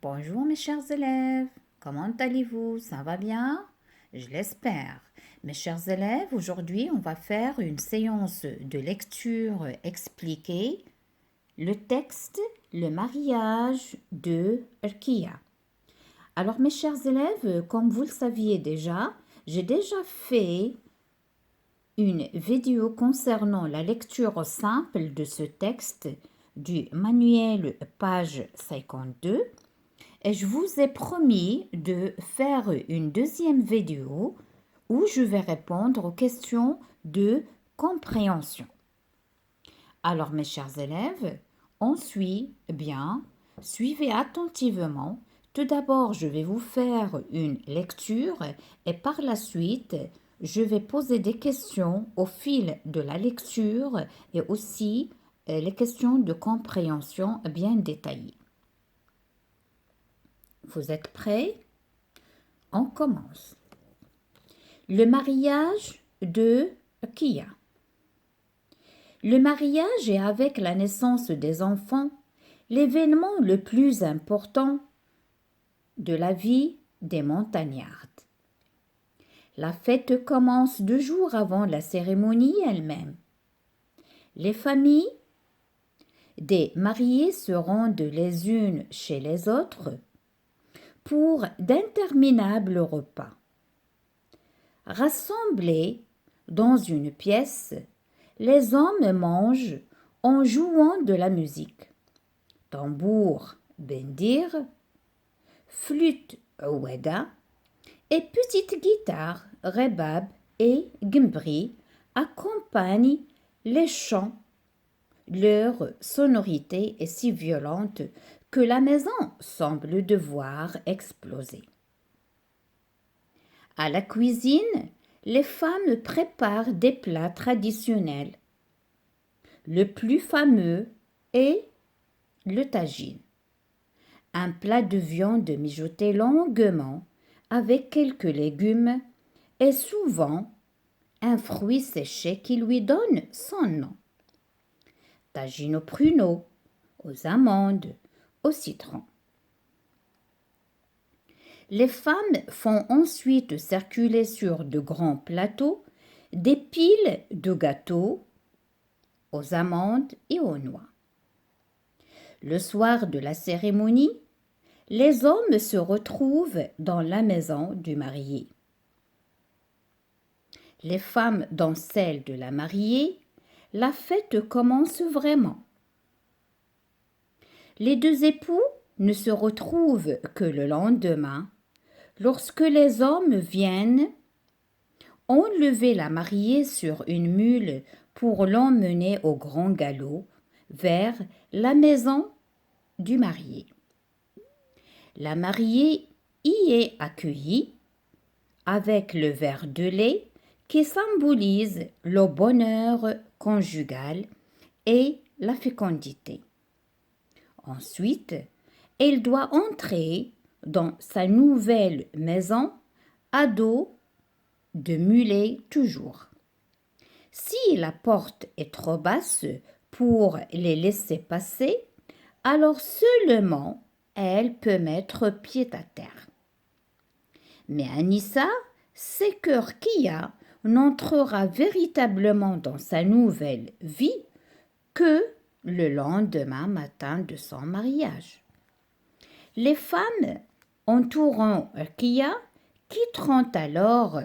Bonjour mes chers élèves, comment allez-vous? Ça va bien? Je l'espère. Mes chers élèves, aujourd'hui on va faire une séance de lecture expliquée. Le texte, le mariage de Rukia. Alors mes chers élèves, comme vous le saviez déjà, j'ai déjà fait une vidéo concernant la lecture simple de ce texte du manuel page 52. Et je vous ai promis de faire une deuxième vidéo où je vais répondre aux questions de compréhension. Alors mes chers élèves, on suit bien, suivez attentivement. Tout d'abord, je vais vous faire une lecture et par la suite, je vais poser des questions au fil de la lecture et aussi les questions de compréhension bien détaillées. Vous êtes prêts? On commence. Le mariage de Kia. Le mariage est avec la naissance des enfants l'événement le plus important de la vie des montagnardes. La fête commence 2 jours avant la cérémonie elle-même. Les familles des mariés se rendent les unes chez les autres pour d'interminables repas. Rassemblés dans une pièce, les hommes mangent en jouant de la musique. Tambour, bendir, flûte, oueda et petite guitare, rebab et gimbri accompagnent les chants. Leur sonorité est si violente que la maison semble devoir exploser. À la cuisine, les femmes préparent des plats traditionnels. Le plus fameux est le tagine, un plat de viande mijotée longuement avec quelques légumes et souvent un fruit séché qui lui donne son nom. Tagine aux pruneaux, aux amandes, au citron. Les femmes font ensuite circuler sur de grands plateaux des piles de gâteaux aux amandes et aux noix. Le soir de la cérémonie, les hommes se retrouvent dans la maison du marié. Les femmes dans celle de la mariée, la fête commence vraiment. Les deux époux ne se retrouvent que le lendemain, lorsque les hommes viennent enlever la mariée sur une mule pour l'emmener au grand galop vers la maison du marié. La mariée y est accueillie avec le verre de lait qui symbolise le bonheur conjugal et la fécondité. Ensuite, elle doit entrer dans sa nouvelle maison à dos de mulet toujours. Si la porte est trop basse pour les laisser passer, alors seulement elle peut mettre pied à terre. Mais Anissa sait que Rukia n'entrera véritablement dans sa nouvelle vie que le lendemain matin de son mariage. Les femmes entourant Rukia quitteront alors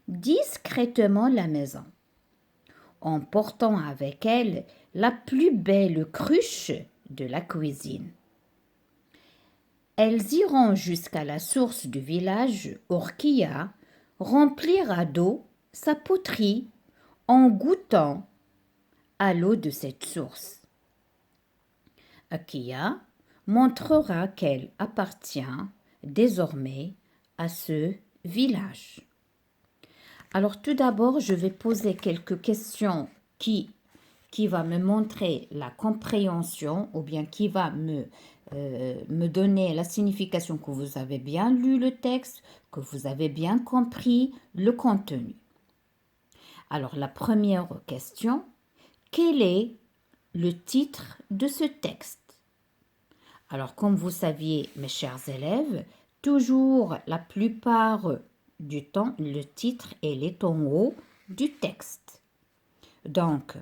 discrètement la maison, emportant avec elles la plus belle cruche de la cuisine. Elles iront jusqu'à la source du village où Rukia remplira d'eau sa poterie en goûtant à l'eau de cette source. Rukia montrera qu'elle appartient désormais à ce village. Alors tout d'abord, je vais poser quelques questions qui va me montrer la compréhension ou bien qui va me donner la signification que vous avez bien lu le texte, que vous avez bien compris le contenu. Alors la première question, quel est le titre de ce texte? Alors, comme vous saviez, mes chers élèves, toujours la plupart du temps, le titre est en haut du texte. Donc,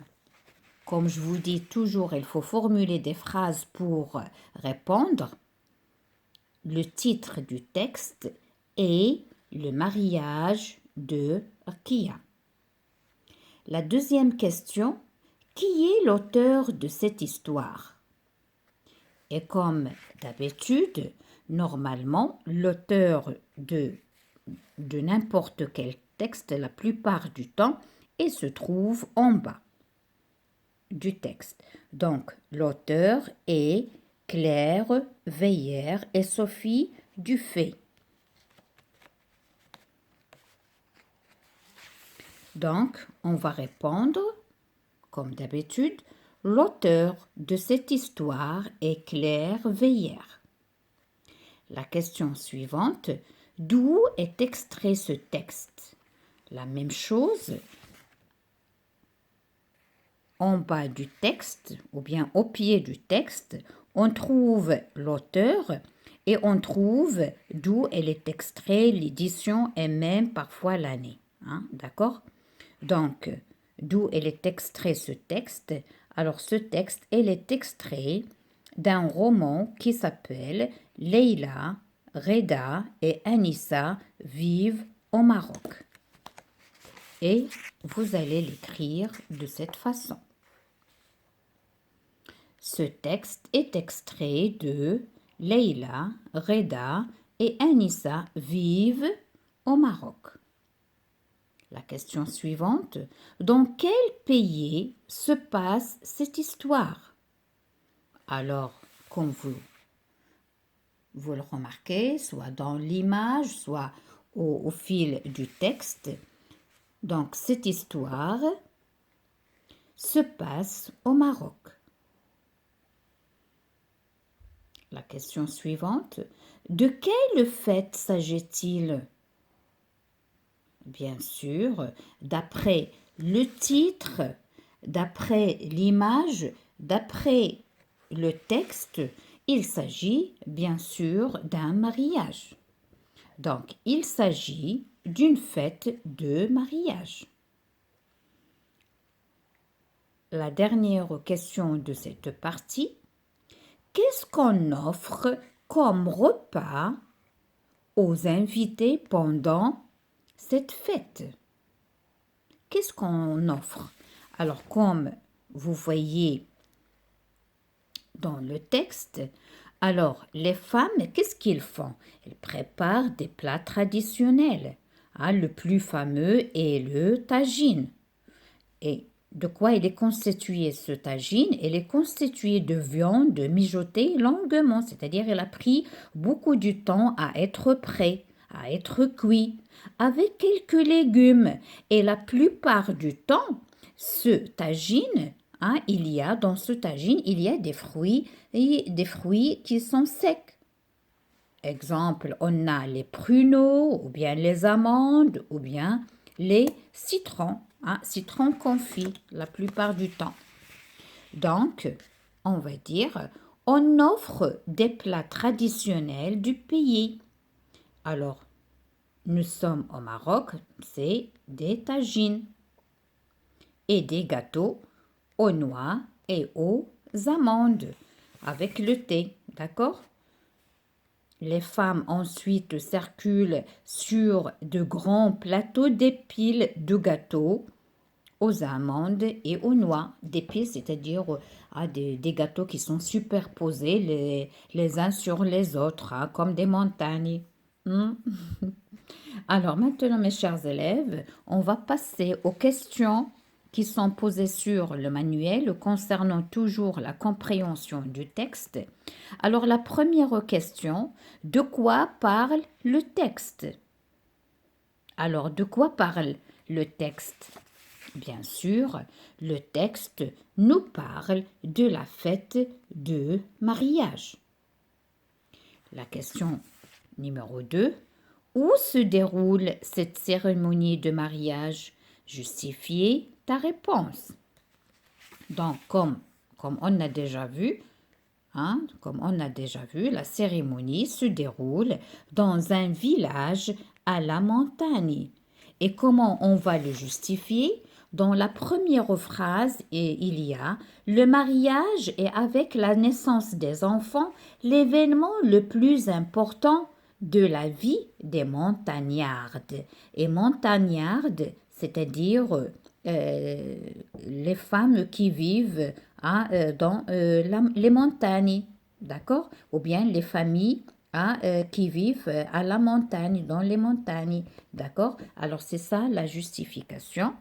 comme je vous dis toujours, il faut formuler des phrases pour répondre. Le titre du texte est le mariage de Kia. La deuxième question, qui est l'auteur de cette histoire? Et comme d'habitude, normalement, l'auteur de n'importe quel texte, la plupart du temps, il se trouve en bas du texte. Donc, l'auteur est Claire Veiller et Sophie Dufay. Donc, on va répondre, comme d'habitude, l'auteur de cette histoire est Claire Veiller. La question suivante, d'où est extrait ce texte? La même chose, en bas du texte, ou bien au pied du texte, on trouve l'auteur et on trouve d'où elle est extrait, l'édition et même parfois l'année. D'accord? Donc, d'où elle est extrait ce texte? Alors, ce texte, elle est extrait d'un roman qui s'appelle Leila, Reda et Anissa vivent au Maroc. Et vous allez l'écrire de cette façon. Ce texte est extrait de Leila, Reda et Anissa vivent au Maroc. La question suivante, dans quel pays se passe cette histoire? Alors, comme vous le remarquez, soit dans l'image, soit au fil du texte, donc cette histoire se passe au Maroc. La question suivante, de quelle fête s'agit-il? Bien sûr, d'après le titre, d'après l'image, d'après le texte, il s'agit bien sûr d'un mariage. Donc, il s'agit d'une fête de mariage. La dernière question de cette partie, qu'est-ce qu'on offre comme repas aux invités pendant cette fête? Qu'est-ce qu'on offre? Alors, comme vous voyez dans le texte, alors les femmes, qu'est-ce qu'ils font? Elles préparent des plats traditionnels. Le plus fameux est le tagine. Et de quoi il est constitué ce tagine? Il est constitué de viande mijotée longuement, c'est-à-dire il a pris beaucoup de temps à être prêt, à être cuit, avec quelques légumes. Et la plupart du temps, ce tagine, dans ce tagine, il y a des fruits qui sont secs. Exemple, on a les pruneaux, ou bien les amandes, ou bien les citrons, citrons confits la plupart du temps. Donc, on va dire, on offre des plats traditionnels du pays. Alors, nous sommes au Maroc, c'est des tagines et des gâteaux aux noix et aux amandes avec le thé, d'accord? Les femmes ensuite circulent sur de grands plateaux d'épiles de gâteaux aux amandes et aux noix. D'épiles, c'est-à-dire des gâteaux qui sont superposés les uns sur les autres, comme des montagnes. Alors maintenant, mes chers élèves, on va passer aux questions qui sont posées sur le manuel concernant toujours la compréhension du texte. Alors la première question, de quoi parle le texte? Alors de quoi parle le texte? Bien sûr, le texte nous parle de la fête de mariage. La question numéro 2, où se déroule cette cérémonie de mariage? Justifiez ta réponse. Donc, comme on a déjà vu, hein. Comme on a déjà vu, la cérémonie se déroule dans un village à la montagne. Et comment on va le justifier? Dans la première phrase, il y a le mariage est avec la naissance des enfants l'événement le plus important de la vie des montagnardes. Et montagnardes, c'est-à-dire euh, les femmes qui vivent dans les montagnes, d'accord? Ou bien les familles qui vivent à la montagne, dans les montagnes, d'accord? Alors c'est ça la justification.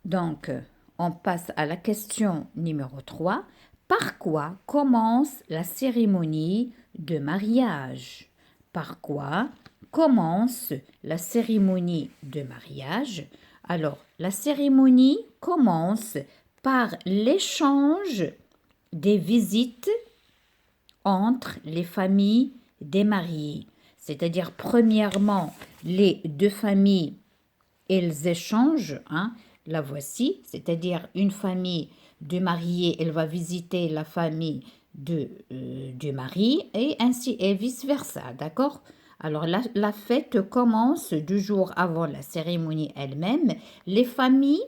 Donc, on passe à la question numéro 3. Par quoi commence la cérémonie de mariage? Par quoi commence la cérémonie de mariage? Alors, la cérémonie commence par l'échange des visites entre les familles des mariés. C'est-à-dire, premièrement, les deux familles, elles échangent, hein, la voici, c'est-à-dire une famille de mariés, elle va visiter la famille du mari et ainsi et vice-versa, d'accord? Alors la fête commence 2 jours avant la cérémonie elle-même. Les familles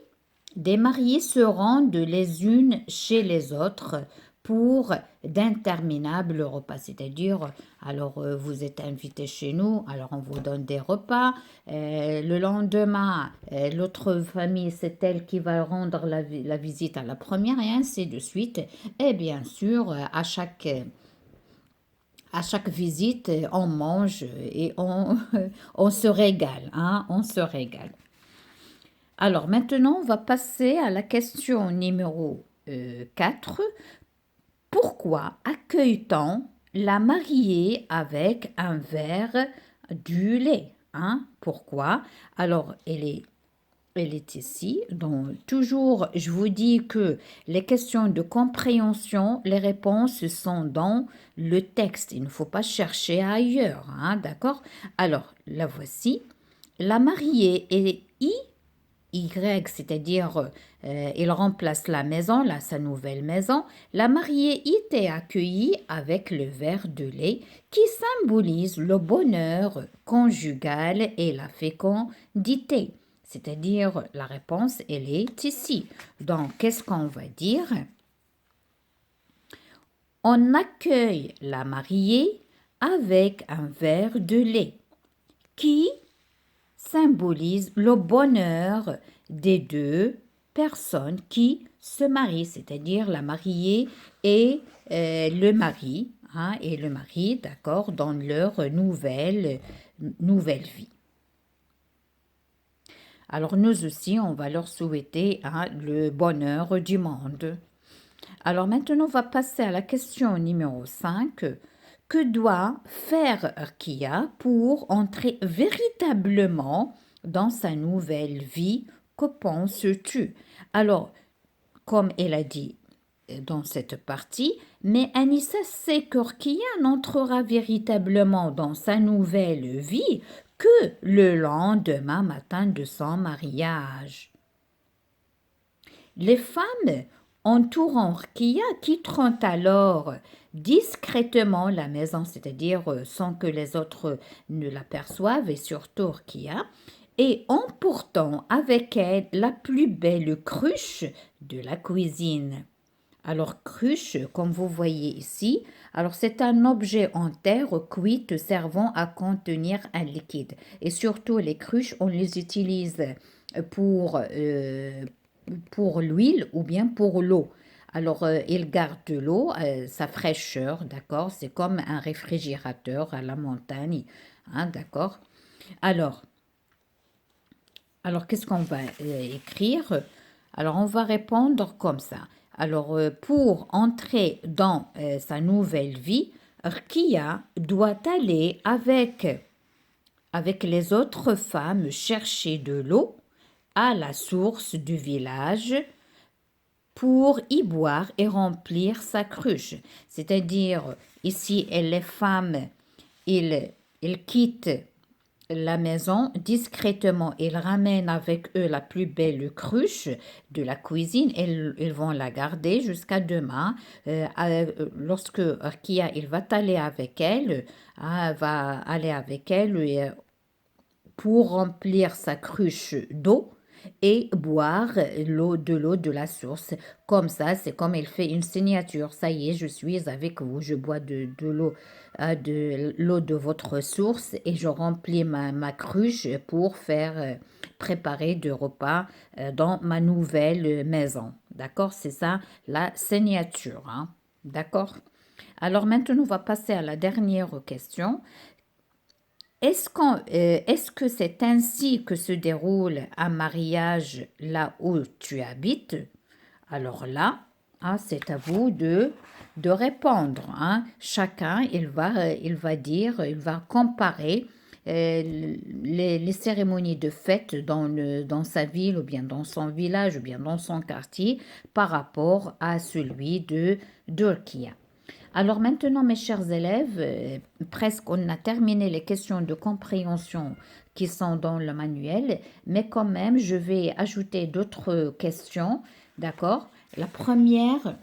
des mariés se rendent les unes chez les autres pour d'interminables repas, c'est-à-dire, alors vous êtes invité chez nous, alors on vous donne des repas, le lendemain, l'autre famille, c'est elle qui va rendre la visite à la première et ainsi de suite. Et bien sûr, à chaque visite, on mange et on se régale, hein, on se régale. Alors maintenant, on va passer à la question numéro 4. Pourquoi accueille-t-on la mariée avec un verre du lait, hein? Pourquoi? Alors, elle est ici. Donc, toujours, je vous dis que les questions de compréhension, les réponses sont dans le texte. Il ne faut pas chercher ailleurs, hein, d'accord? Alors, la voici. La mariée est Y, c'est-à-dire il remplace la maison, là, sa nouvelle maison. La mariée était accueillie avec le verre de lait qui symbolise le bonheur conjugal et la fécondité. C'est-à-dire, la réponse, elle est ici. Donc, qu'est-ce qu'on va dire? On accueille la mariée avec un verre de lait qui symbolise le bonheur des deux personnes qui se marient, c'est-à-dire la mariée et le mari, hein, et le mari, d'accord, dans leur nouvelle vie. Alors nous aussi, on va leur souhaiter hein, le bonheur du monde. Alors maintenant, on va passer à la question numéro 5. Que doit faire Kia pour entrer véritablement dans sa nouvelle vie? Que penses-tu? Alors, comme elle a dit dans cette partie, mais Anissa sait que Kia n'entrera véritablement dans sa nouvelle vie que le lendemain matin de son mariage. Les femmes entourant Kia quitteront alors discrètement la maison, c'est-à-dire sans que les autres ne l'aperçoivent, et surtout Kia, et emportant avec elle la plus belle cruche de la cuisine. Alors, cruche, comme vous voyez ici, alors c'est un objet en terre cuite servant à contenir un liquide. Et surtout, les cruches, on les utilise pour, euh, pour l'huile ou bien pour l'eau. Alors, il garde de l'eau, sa fraîcheur, d'accord? C'est comme un réfrigérateur à la montagne, hein, d'accord? Alors, alors, qu'est-ce qu'on va écrire? Alors, on va répondre comme ça. Alors, pour entrer dans sa nouvelle vie, Rkia doit aller avec les autres femmes chercher de l'eau à la source du village pour y boire et remplir sa cruche. C'est-à-dire, ici, les femmes, ils quittent la maison discrètement. Ils ramènent avec eux la plus belle cruche de la cuisine et ils vont la garder jusqu'à demain. Lorsque Arkia il va aller avec elle, va aller avec elle pour remplir sa cruche d'eau et boire l'eau de la source. Comme ça, c'est comme elle fait une signature. Ça y est, je suis avec vous, je bois de l'eau de votre source et je remplis ma cruche pour faire préparer de repas dans ma nouvelle maison. D'accord? C'est ça la signature. Hein? D'accord? Alors maintenant, on va passer à la dernière question. Est-ce que c'est ainsi que se déroule un mariage là où tu habites? Alors là, c'est à vous de répondre. Hein. Chacun, il va dire, il va comparer les cérémonies de fête dans sa ville ou bien dans son village ou bien dans son quartier par rapport à celui de Turquie. Alors maintenant, mes chers élèves, presque on a terminé les questions de compréhension qui sont dans le manuel, mais quand même, je vais ajouter d'autres questions, d'accord? La première,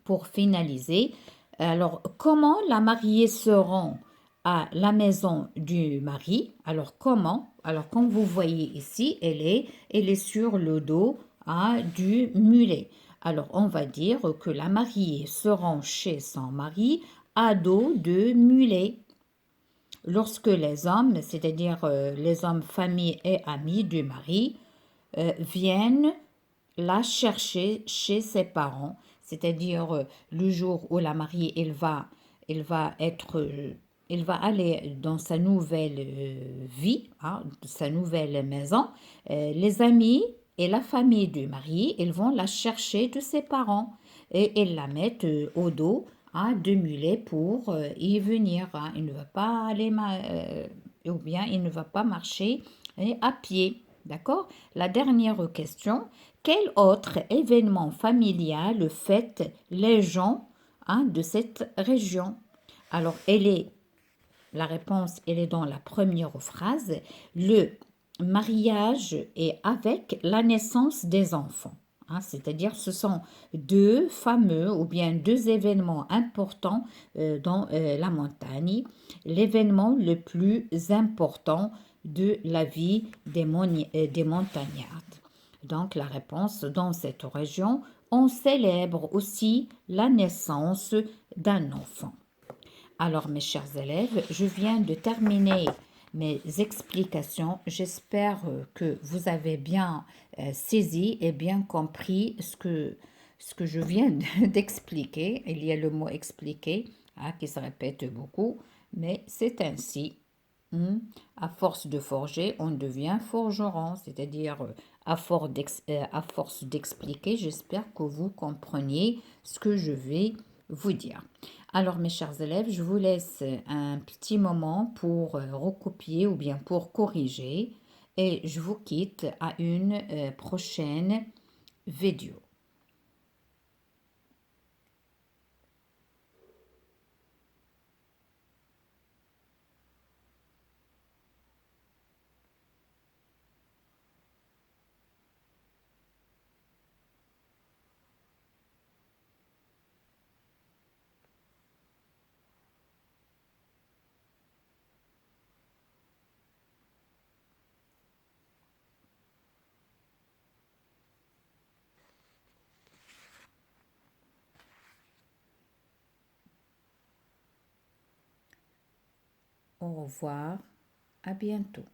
pour finaliser, alors comment la mariée se rend à la maison du mari? Alors comment? Alors comme vous voyez ici, elle est sur le dos du mulet. Alors on va dire que la mariée se rend chez son mari à dos de mulet. Lorsque les hommes, c'est-à-dire les hommes famille et amis du mari, viennent la chercher chez ses parents, c'est-à-dire le jour où la mariée elle va être, elle va aller dans sa nouvelle vie, sa nouvelle maison. Les amis et la famille du mari, ils vont la chercher de ses parents et ils la mettent au dos de mulet pour y venir. Hein. Il ne va pas aller ou bien il ne va pas marcher à pied. D'accord? La dernière question, quel autre événement familial fête les gens de cette région? Alors, la réponse, elle est dans la première phrase. Le mariage est avec la naissance des enfants. Hein, c'est-à-dire, ce sont deux fameux ou bien deux événements importants dans la montagne. L'événement le plus important de la vie des montagnards. Donc, la réponse, dans cette région, on célèbre aussi la naissance d'un enfant. Alors, mes chers élèves, je viens de terminer mes explications. J'espère que vous avez bien saisi et bien compris ce que je viens d'expliquer. Il y a le mot expliquer qui se répète beaucoup, mais c'est ainsi. À force de forger, on devient forgeron, c'est-à-dire à force d'expliquer, j'espère que vous compreniez ce que je vais vous dire. Alors, mes chers élèves, je vous laisse un petit moment pour recopier ou bien pour corriger et je vous quitte à une prochaine vidéo. Au revoir, à bientôt.